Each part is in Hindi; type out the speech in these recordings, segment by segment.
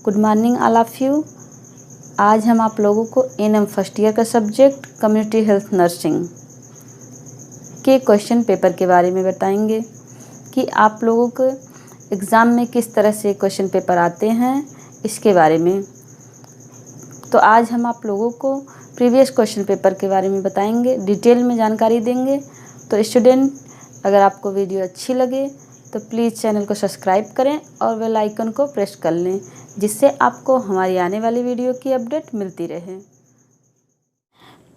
Good morning all of you. आज हम आप लोगों को एनएम फर्स्ट ईयर का सब्जेक्ट कम्युनिटी हेल्थ नर्सिंग के क्वेश्चन पेपर के बारे में बताएंगे कि आप लोगों को एग्ज़ाम में किस तरह से क्वेश्चन पेपर आते हैं, इसके बारे में। तो आज हम आप लोगों को प्रीवियस क्वेश्चन पेपर के बारे में बताएंगे, डिटेल में जानकारी देंगे। तो स्टूडेंट, अगर आपको वीडियो अच्छी लगे तो प्लीज़ चैनल को सब्सक्राइब करें और बेल आइकन को प्रेस कर लें, जिससे आपको हमारी आने वाली वीडियो की अपडेट मिलती रहे।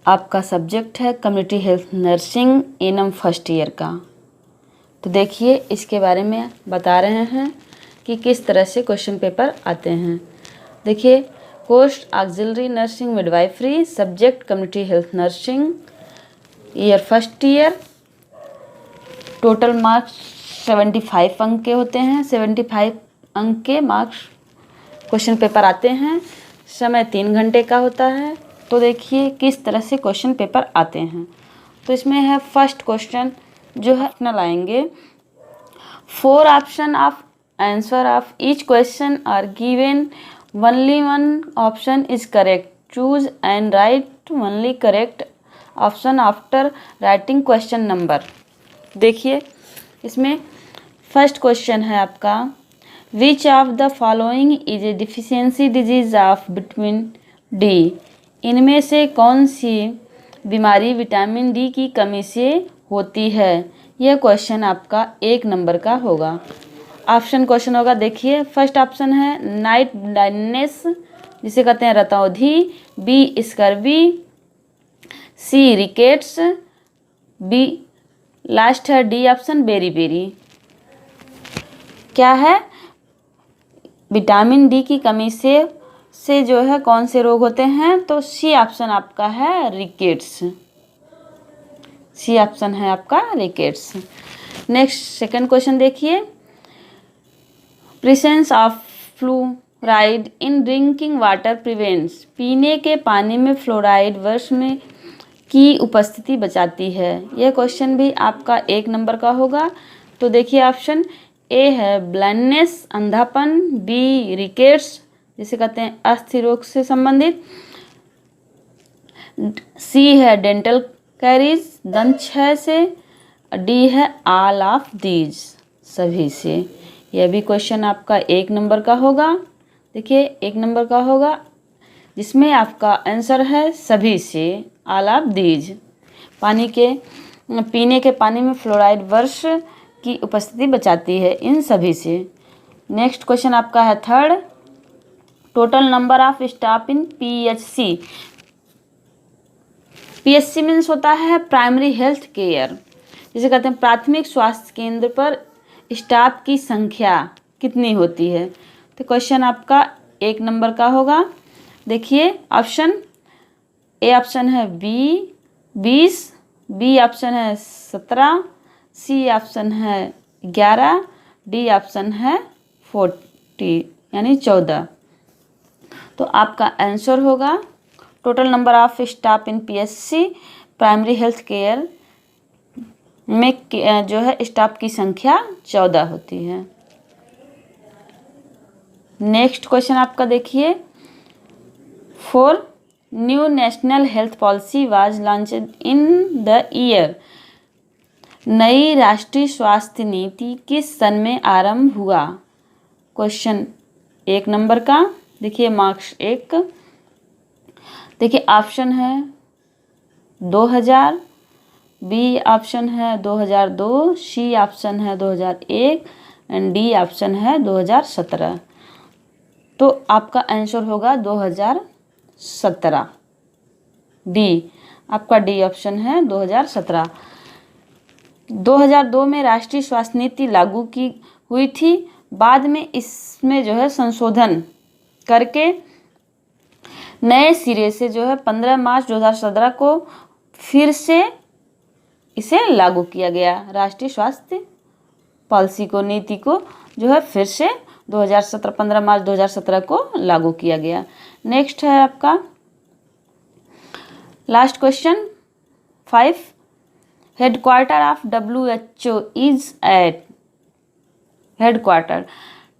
आपका सब्जेक्ट है community health nursing ANM first year का। तो देखिए, इसके बारे में बता रहे हैं कि किस तरह से क्वेश्चन पेपर आते हैं। देखिए, post auxiliary nursing midwifery, subject community health nursing, year first year. Total marks 75 अंक के होते हैं। 75 अंक के मार्क्स क्वेश्चन पेपर आते हैं। समय 3 घंटे का होता है। तो देखिए किस तरह से क्वेश्चन पेपर आते हैं। तो इसमें है फर्स्ट क्वेश्चन जो है अपना लाएंगे। 4 option of answer of each question are given, only one option is correct, choose and write only correct option after writing question number. देखिए, इसमें फर्स्ट क्वेश्चन है आपका, which of the following is a deficiency disease of vitamin D. इनमें से कौन सी बीमारी विटामिन डी की कमी से होती है। यह क्वेश्चन आपका 1 नंबर का होगा। ऑप्शन क्वेश्चन होगा। देखिए, फर्स्ट ऑप्शन है नाइट ब्लाइंडनेस, जिसे कहते हैं रतौंधी, बी स्कर्वी, सी रिकेट्स, बी लास्ट है डी ऑप्शन बेरी। क्या है, विटामिन डी की कमी से जो है कौन से रोग होते हैं। तो सी ऑप्शन आपका है रिकेट्स। सी ऑप्शन है आपका रिकेट्स। नेक्स्ट सेकंड क्वेश्चन देखिए, presence of fluoride in drinking water prevents. पीने के पानी में फ्लोराइड वर्ष में की उपस्थिति बचाती है। यह क्वेश्चन भी आपका 1 नंबर का होगा। तो देखिए, ऑप्शन ए है ब्लाइंडनेस, अंधापन, बी रिकेट्स, जिसे कहते हैं अस्थि रोग से संबंधित, सी है डेंटल कैरीज, दंत क्षय से, डी है ऑल ऑफ दीज, सभी से। यह भी क्वेश्चन आपका 1 नंबर का होगा। देखिए, 1 नंबर का होगा, जिसमें आपका आंसर है सभी से, ऑल ऑफ दीज। पीने के पानी में फ्लोराइड वर्ष की उपस्थिति बचाती है इन सभी से। नेक्स्ट क्वेश्चन आपका है third, total number of staff in PHC. PHC means होता है प्राइमरी हेल्थ केयर, जिसे कहते हैं प्राथमिक स्वास्थ्य केंद्र पर स्टाफ की संख्या कितनी होती है। तो क्वेश्चन आपका 1 नंबर का होगा। देखिए, ऑप्शन ए ऑप्शन है 20, बी ऑप्शन है 17, सी ऑप्शन है 11, डी ऑप्शन है 40 यानी 14। तो आपका आंसर होगा total number of staff in PHC, primary health care में जो है स्टाफ की संख्या 14 होती है। नेक्स्ट क्वेश्चन आपका देखिए, 4 new national health policy was launched in the year. नई राष्ट्रीय स्वास्थ्य नीति किस सन में आरंभ हुआ। क्वेश्चन 1 नंबर का। देखिए, मार्क्स 1। देखिए, ऑप्शन है 2000, बी ऑप्शन है 2002, सी ऑप्शन है 2001 एंड डी ऑप्शन है 2017। तो आपका आंसर होगा 2017। डी, आपका डी ऑप्शन है 2017। 2002 में राष्ट्रीय स्वास्थ्य नीति लागू की हुई थी। बाद में इसमें जो है संशोधन करके नए सिरे से जो है 15 मार्च 2017 को फिर से इसे लागू किया गया। राष्ट्रीय स्वास्थ्य पॉलिसी को, नीति को जो है फिर से 15 मार्च 2017 को लागू किया गया। नेक्स्ट है आपका last question 5, headquarter of WHO is at. Headquarter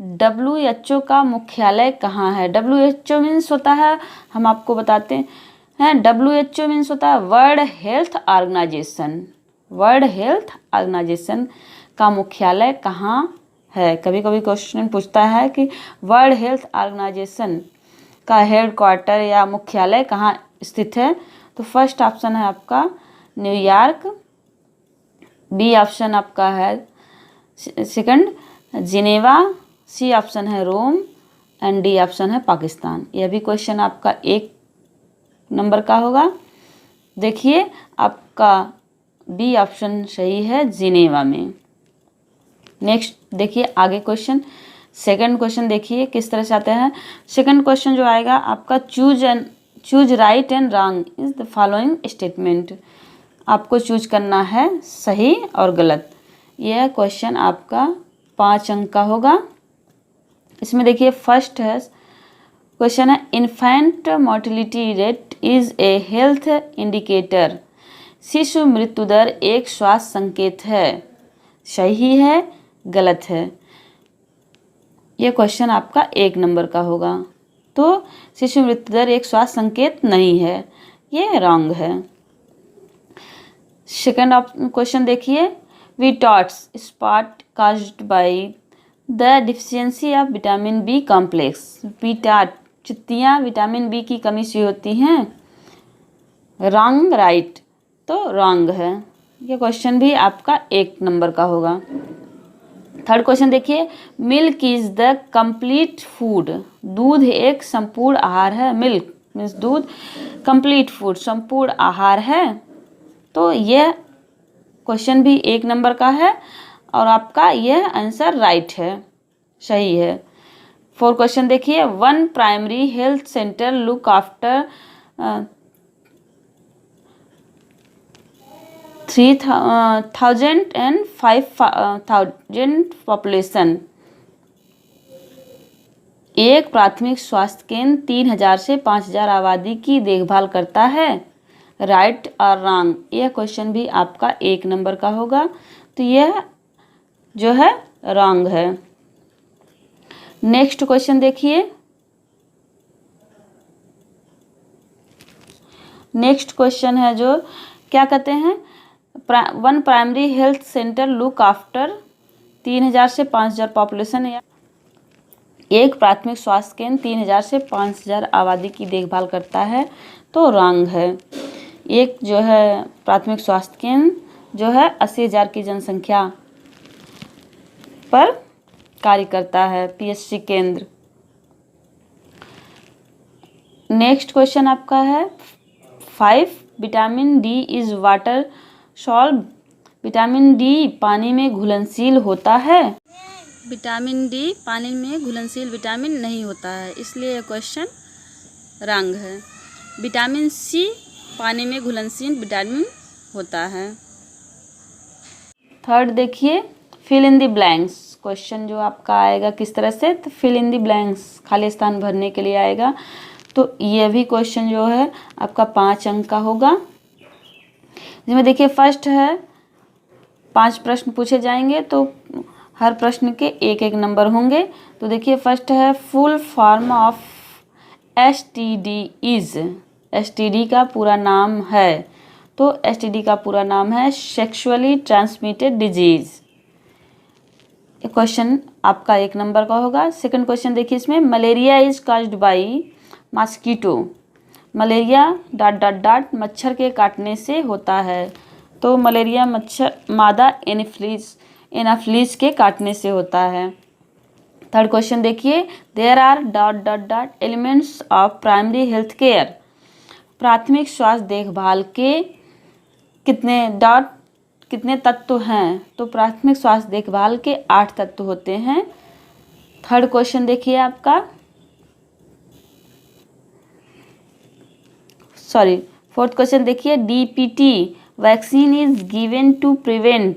WHO का मुख्यालय कहाँ है? WHO मीन्स होता है, हम आपको बताते हैं, WHO मीन्स होता है world health organisation. World health organisation का मुख्यालय कहाँ है? कभी कभी क्वेश्चन पूछता है कि वर्ल्ड हेल्थ ऑर्गेनाइजेशन का हेडक्वार्टर या मुख्यालय कहाँ स्थित है? तो फर्स्ट ऑप्शन है आपका न्यूयॉर्क, बी ऑप्शन आपका है सेकंड जिनेवा, सी ऑप्शन है रोम एंड डी ऑप्शन है पाकिस्तान। यह भी क्वेश्चन आपका 1 नंबर का होगा। देखिए आपका बी ऑप्शन सही है जिनेवा में। नेक्स्ट देखिए आगे क्वेश्चन, सेकंड क्वेश्चन देखिए किस तरह से आते हैं। सेकंड क्वेश्चन जो आएगा आपका choose right and wrong is the following statement. आपको चूज करना है सही और गलत। यह क्वेश्चन आपका 5 अंक का होगा। इसमें देखिए फर्स्ट है क्वेश्चन है infant mortality rate is a health indicator. शिशु मृत्यु दर एक स्वास्थ्य संकेत है। सही है गलत है? यह क्वेश्चन आपका 1 नंबर का होगा। तो शिशु मृत्यु दर एक स्वास्थ्य संकेत नहीं है, ये रॉन्ग है। सेकंड क्वेश्चन देखिए Bitot's spot caused by the deficiency of vitamin B complex. Bitot चित्तियाँ विटामिन बी की कमी से होती हैं। Wrong right? तो रॉन्ग है। ये क्वेश्चन भी आपका 1 नंबर का होगा। थर्ड क्वेश्चन देखिए milk is the complete food. दूध एक संपूर्ण आहार है। मिल्क मीन्स दूध, कंप्लीट फूड संपूर्ण आहार है। तो यह क्वेश्चन भी 1 नंबर का है और आपका यह आंसर राइट है, सही है। 4 क्वेश्चन देखिए one primary health centre look after 3,000 and 5,000 population. एक प्राथमिक स्वास्थ्य केंद्र 3,000 से 5,000 आबादी की देखभाल करता है। राइट और रॉन्ग? यह क्वेश्चन भी आपका 1 नंबर का होगा। तो यह जो है रॉन्ग है। नेक्स्ट क्वेश्चन देखिए, नेक्स्ट क्वेश्चन है जो क्या कहते हैं one primary health centre look after 3,000 से 5,000 पॉपुलेशन। या एक प्राथमिक स्वास्थ्य केंद्र 3,000 से 5,000 आबादी की देखभाल करता है। तो रॉन्ग है। एक जो है प्राथमिक स्वास्थ्य केंद्र जो है 80,000 की जनसंख्या पर कार्य करता है, PSC केंद्र। नेक्स्ट क्वेश्चन आपका है 5 vitamin D is water solve. Vitamin D पानी में घुलनशील होता है। विटामिन डी पानी में घुलनशील विटामिन नहीं होता है, इसलिए यह क्वेश्चन रॉन्ग है। विटामिन सी पानी में घुलनशील विटामिन होता है। थर्ड देखिए fill in the blanks. Question जो आपका आएगा किस तरह से, तो फिल इन द ब्लैंक्स खाली स्थान भरने के लिए आएगा। तो यह भी क्वेश्चन जो है आपका 5 अंक का होगा। जिसमें देखिए फर्स्ट है 5 प्रश्न पूछे जाएंगे, तो हर प्रश्न के 1-1 नंबर होंगे। तो देखिए फर्स्ट है full form of STD is. STD का पूरा नाम है, तो STD का पूरा नाम है सेक्सुअली ट्रांसमिटेड डिजीज। ये क्वेश्चन आपका 1 नंबर का होगा। सेकंड क्वेश्चन देखिए इसमें malaria is caused by mosquito. Malaria ... मच्छर के काटने से होता है। तो मलेरिया मच्छर मादा एनाफ्लीज के काटने से होता है। थर्ड क्वेश्चन देखिए there are ... elements of primary health care. प्राथमिक स्वास्थ्य देखभाल के कितने तत्व हैं? तो प्राथमिक स्वास्थ्य देखभाल के 8 तत्व होते हैं। थर्ड क्वेश्चन देखिए आपका फोर्थ क्वेश्चन देखिए DPT vaccine is given to prevent ...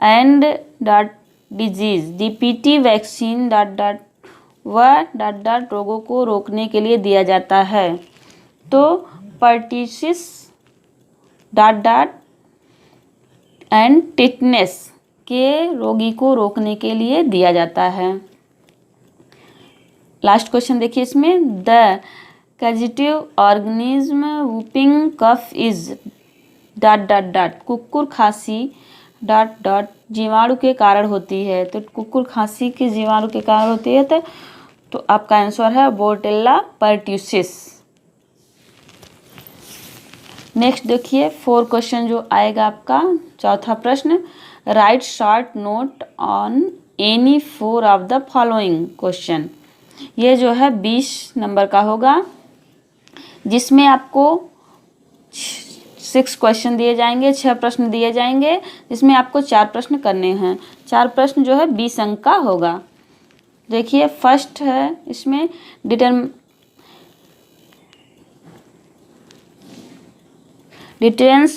and ... disease. DPT vaccine ... रोगों को रोकने के लिए दिया जाता है। तो पर्टिसिस ... एंड टिटनेस के रोगी को रोकने के लिए दिया जाता है। लास्ट क्वेश्चन देखिए इसमें, the causative organism whooping cough is dot dot dot, कुकुर खांसी डॉट डॉट जीवाणु के कारण होती है। तो कुकुर खांसी के जीवाणु के कारण होती है, तो आपका आंसर है बोर्डेल्ला परट्यूसिस। नेक्स्ट देखिए 4 क्वेश्चन जो आएगा आपका, चौथा प्रश्न, right short note on any 4 of the following question. ये जो है 20 नंबर का होगा, जिसमें आपको 6 क्वेश्चन दिए जाएंगे, 6 प्रश्न दिए जाएंगे, जिसमें आपको 4 प्रश्न करने हैं। 4 प्रश्न जो है 20 अंक का होगा। देखिए फर्स्ट है इसमें डिटर्मिनेंट्स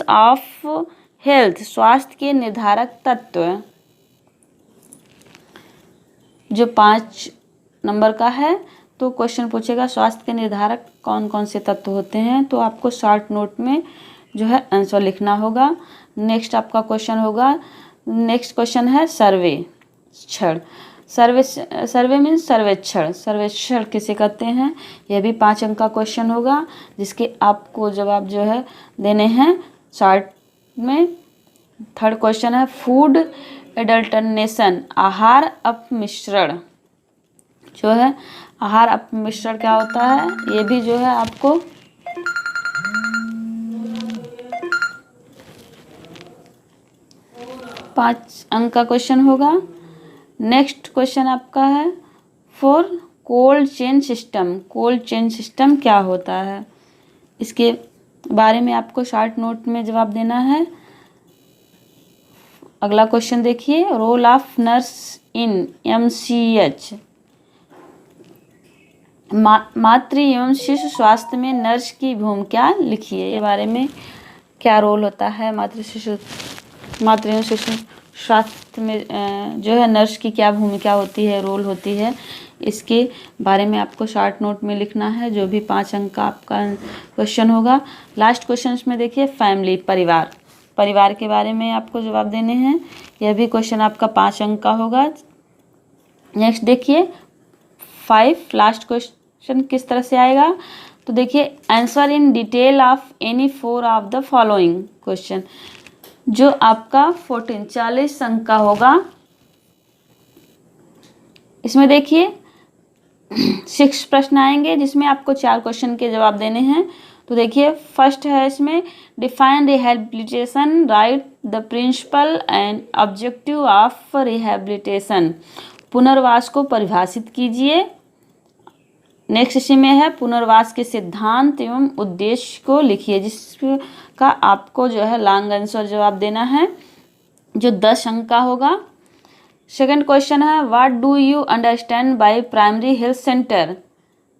ऑफ हेल्थ, स्वास्थ्य के निर्धारक तत्व, जो 5 नंबर का है। तो क्वेश्चन पूछेगा स्वास्थ्य के निर्धारक कौन कौन से तत्व होते हैं, तो आपको शॉर्ट नोट में जो है आंसर लिखना होगा। नेक्स्ट आपका क्वेश्चन होगा, नेक्स्ट क्वेश्चन है सर्वेक्षण। सर्वे मीन्स सर्वेक्षण, सर्वेक्षण किसे कहते हैं, यह भी 5 अंक का क्वेश्चन होगा, जिसके आपको जवाब जो है देने हैं शॉर्ट में। थर्ड क्वेश्चन है फूड एडल्टरनेशन, आहार अपमिश्रण, जो है आहार अपमिश्रण क्या होता है, ये भी जो है आपको पाँच अंक का क्वेश्चन होगा। नेक्स्ट क्वेश्चन आपका है for cold chain system, cold chain system क्या होता है, इसके बारे में आपको शॉर्ट नोट में जवाब देना है। अगला क्वेश्चन देखिए, role of nurse in MCH, मातृ एवं शिशु स्वास्थ्य में नर्स की भूमिका लिखिए। ये बारे में क्या रोल होता है मातृ एवं शिशु स्वास्थ्य में जो है नर्स की क्या भूमिका होती है, रोल होती है, इसके बारे में आपको शॉर्ट नोट में लिखना है, जो भी 5 अंक का आपका क्वेश्चन होगा। लास्ट क्वेश्चन इसमें देखिए फैमिली, परिवार, परिवार के बारे में आपको जवाब देने हैं। यह भी क्वेश्चन आपका 5 अंक का होगा। नेक्स्ट देखिए 5 लास्ट क्वेश्चन किस तरह से आएगा, तो देखिए answer in detail of any 4 of the following question, जो आपका 40 अंक का होगा। इसमें देखिए 6 प्रश्न आएंगे, जिसमें आपको 4 क्वेश्चन के जवाब देने हैं। तो देखिए फर्स्ट है इसमें define rehabilitation, write the principle and objective of rehabilitation, पुनर्वास को परिभाषित कीजिए। नेक्स्ट इसी में है पुनर्वास के सिद्धांत एवं उद्देश्य को लिखिए, जिसका आपको जो है लॉन्ग आंसर जवाब देना है, जो 10 अंक का होगा। सेकंड क्वेश्चन है what do you understand by primary health centre,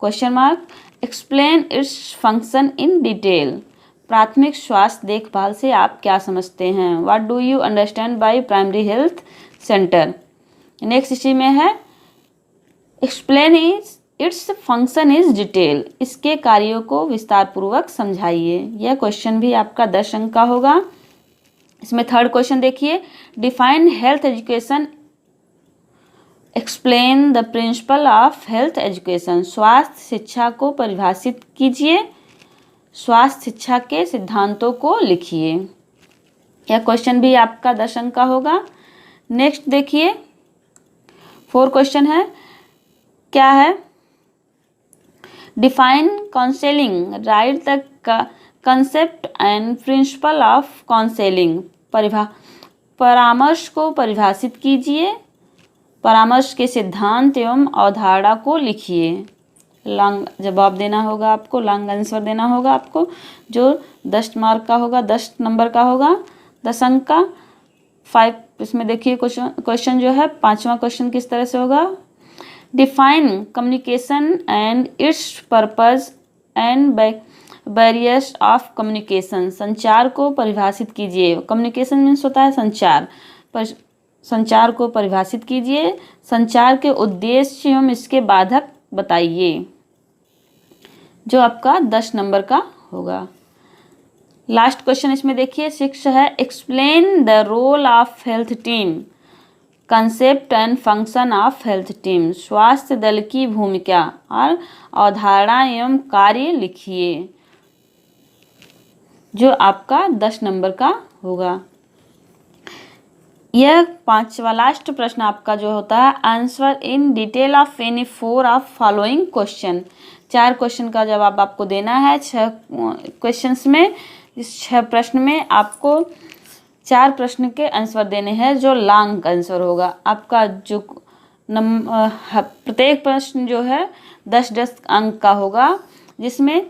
question mark, explain its function in detail, प्राथमिक स्वास्थ्य देखभाल से आप क्या समझते हैं, what do you understand by primary health centre. Next इसी में है explain its function is detail, इसके कार्यों को विस्तार पूर्वक समझाइए। यह क्वेश्चन भी आपका 10 अंक का होगा। इसमें थर्ड क्वेश्चन देखिए define health education, explain the principle of health education, स्वास्थ्य शिक्षा को परिभाषित कीजिए, स्वास्थ्य शिक्षा के सिद्धांतों को लिखिए। यह क्वेश्चन भी आपका 10 अंक का होगा। नेक्स्ट देखिए 4 क्वेश्चन है, क्या है, define counselling, right the concept and principle of counselling, परामर्श को परिभाषित कीजिए, परामर्श के सिद्धांत एवं अवधारणा को लिखिए। लॉन्ग जवाब देना होगा आपको, लॉन्ग आंसर देना होगा आपको, जो 10 मार्क का होगा, 10 नंबर का होगा, 10 अंक का। 5 इसमें देखिए क्वेश्चन जो है 5वां क्वेश्चन किस तरह से होगा, define communication and it's purpose and barriers of communication, संचार को परिभाषित कीजिए। कम्युनिकेशन मीन्स होता है संचार, पर संचार को परिभाषित कीजिए, संचार के उद्देश्य एवं इसके बाधक बताइए, जो आपका 10 नंबर का होगा। लास्ट क्वेश्चन इसमें देखिए 6 है explain the role of health team, concept and function of health team, स्वास्थ्य दल की भूमिका और अवधारणा एवं कार्य लिखिए, जो आपका 10 नंबर का होगा। यह 5वां लास्ट प्रश्न आपका जो होता है, answer in detail of any 4 of following question. 4 question का जवाब आपको देना है 6 क्वेश्चंस में। इस 6 प्रश्न में आपको 4 प्रश्न के आंसर देने हैं, जो लॉन्ग आंसर होगा आपका। जो प्रत्येक प्रश्न जो है 10-10 अंक का होगा, जिसमें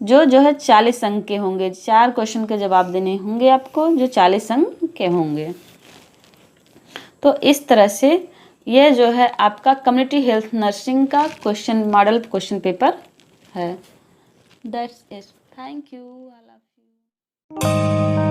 जो है 40 अंक के होंगे। 4 क्वेश्चन के जवाब देने होंगे आपको, जो 40 अंक के होंगे। तो इस तरह से ये जो है आपका कम्युनिटी हेल्थ नर्सिंग का क्वेश्चन मॉडल क्वेश्चन पेपर है। That's it, thank you, I love you.